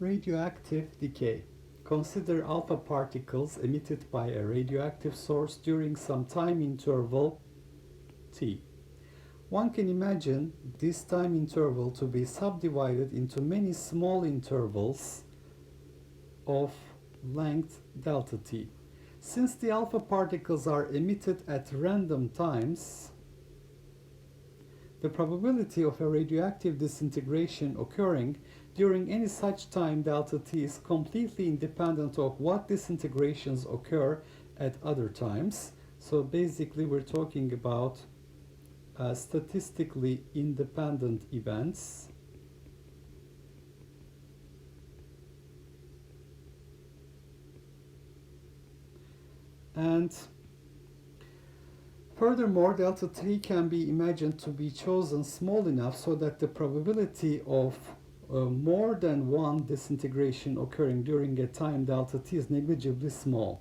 Radioactive decay. Consider alpha particles emitted by a radioactive source during some time interval t. One can imagine this time interval to be subdivided into many small intervals of length delta t. Since the alpha particles are emitted at random times, the probability of a radioactive disintegration occurring during any such time delta t is completely independent of what disintegrations occur at other times. So basically we're talking about statistically independent events. And furthermore, delta t can be imagined to be chosen small enough so that the probability of more than one disintegration occurring during a time delta t is negligibly small.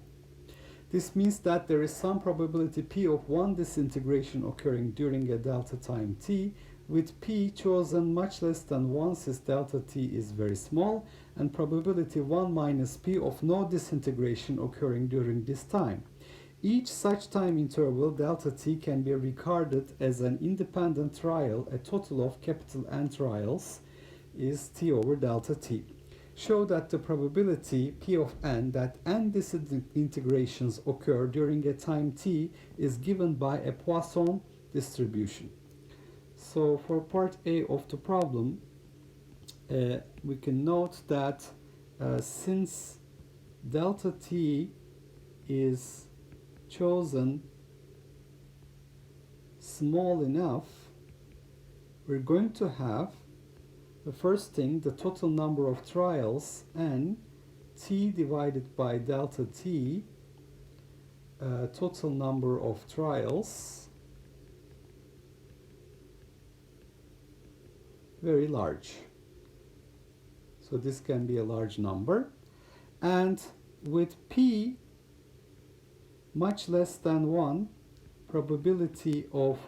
This means that there is some probability p of one disintegration occurring during a delta time t, with p chosen much less than 1 since delta t is very small, and probability 1 minus p of no disintegration occurring during this time. Each such time interval delta t can be regarded as an independent trial. A total of capital N trials is t over delta t. Show that the probability p of n that n disintegrations occur during a time t is given by a Poisson distribution. So for part A of the problem, we can note that since delta t is chosen small enough, we're going to have the first thing, the total number of trials, n, t divided by delta t, total number of trials, very large. So this can be a large number. And with p much less than 1, probability of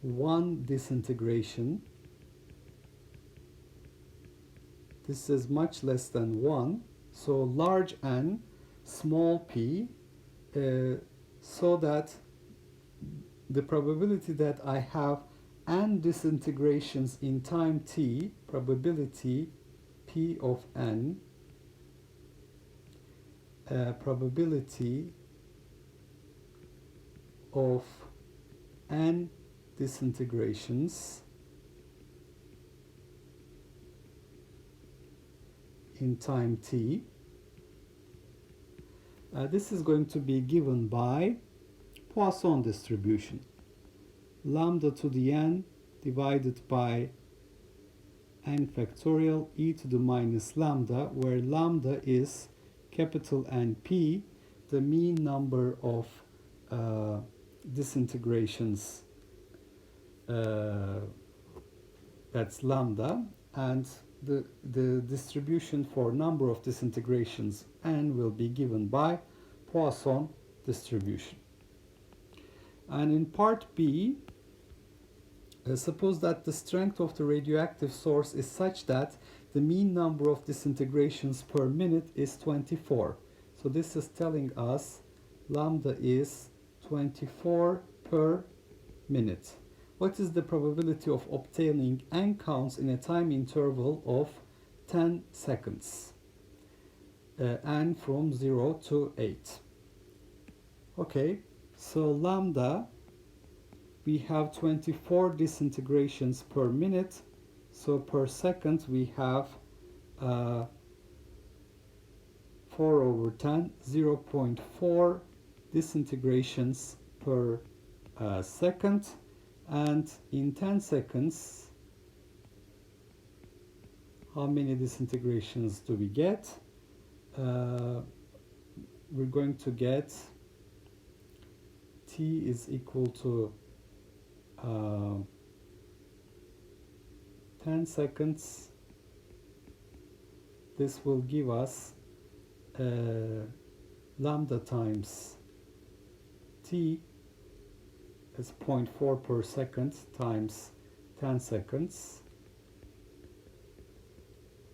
one disintegration, this is much less than 1, so large n, small p, so that the probability that I have n disintegrations in time t, probability p of n, probability of n disintegrations in time t. This is going to be given by Poisson distribution. Lambda to the n divided by n factorial e to the minus lambda, where lambda is capital NP, the mean number of disintegrations, that's lambda, and the distribution for number of disintegrations n will be given by Poisson distribution. And in part B, suppose that the strength of the radioactive source is such that the mean number of disintegrations per minute is 24. So this is telling us lambda is 24 per minute. What is the probability of obtaining n counts in a time interval of 10 seconds? N from 0 to 8. Okay, so lambda, we have 24 disintegrations per minute, so per second we have 4 over 10, 0.4 disintegrations per second, and in 10 seconds, how many disintegrations do we get? We're going to get t is equal to 10 seconds. This will give us lambda times t as 0.4 per second times 10 seconds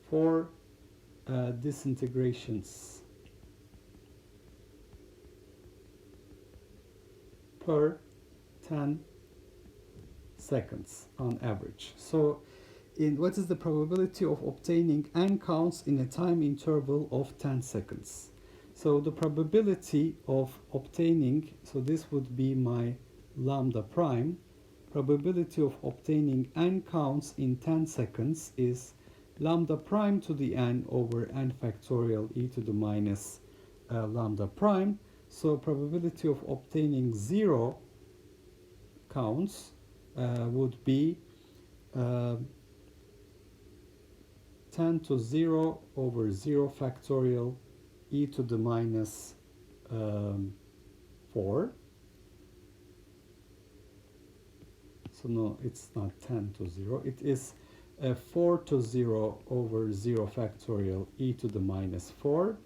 for disintegrations per 10 seconds on average. So what is the probability of obtaining n counts in a time interval of 10 seconds? So the probability of obtaining, so this would be my lambda prime, probability of obtaining n counts in 10 seconds is lambda prime to the n over n factorial e to the minus lambda prime. So probability of obtaining 0 counts would be 10 to 0 over 0 factorial e to the minus 4. So no, it's not 10 to 0. It is 4 to 0 over 0 factorial e to the minus 4.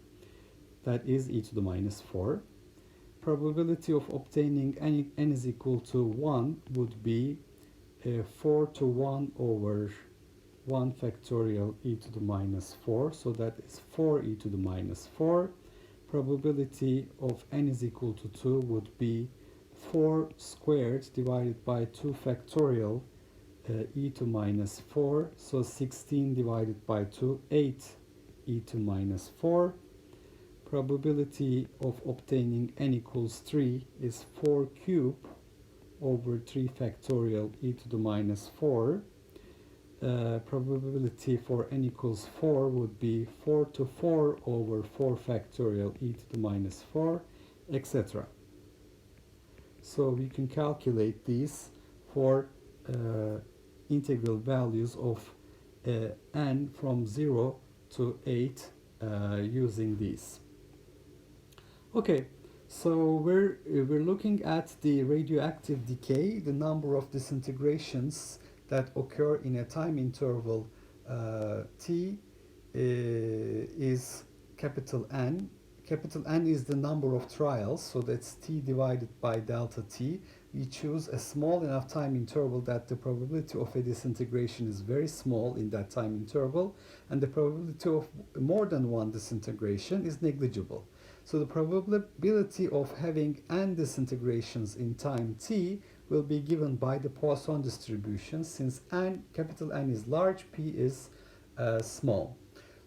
That is e to the minus 4. Probability of obtaining n is equal to 1 would be 4 to 1 over 1 factorial e to the minus 4. So that is 4 e to the minus 4. Probability of n is equal to 2 would be 4 squared divided by 2 factorial e to minus 4. So 16 divided by 2, 8 e to minus 4. Probability of obtaining n equals 3 is 4 cube over 3 factorial e to the minus 4. Probability for n equals 4 would be 4 to 4 over 4 factorial e to the minus 4, etc. So we can calculate these for integral values of n from 0 to 8 using these. Okay, so we're looking at the radioactive decay, the number of disintegrations that occur in a time interval t is capital N. Capital N is the number of trials, so that's t divided by delta t. We choose a small enough time interval that the probability of a disintegration is very small in that time interval, and the probability of more than one disintegration is negligible. So the probability of having n disintegrations in time t will be given by the Poisson distribution, since n, capital N is large, p is small.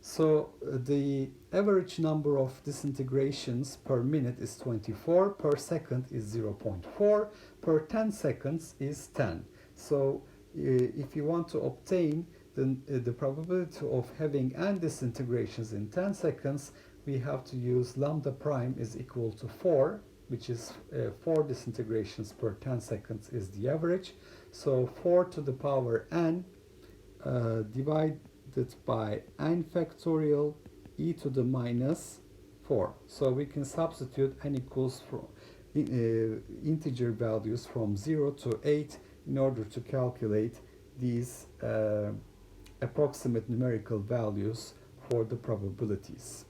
So the average number of disintegrations per minute is 24, per second is 0.4, per 10 seconds is 10. So if you want to obtain the probability of having n disintegrations in 10 seconds, we have to use lambda prime is equal to 4, which is 4 disintegrations per 10 seconds is the average. So 4 to the power n divided by n factorial e to the minus 4. So we can substitute n equals from integer values from 0 to 8 in order to calculate these approximate numerical values for the probabilities.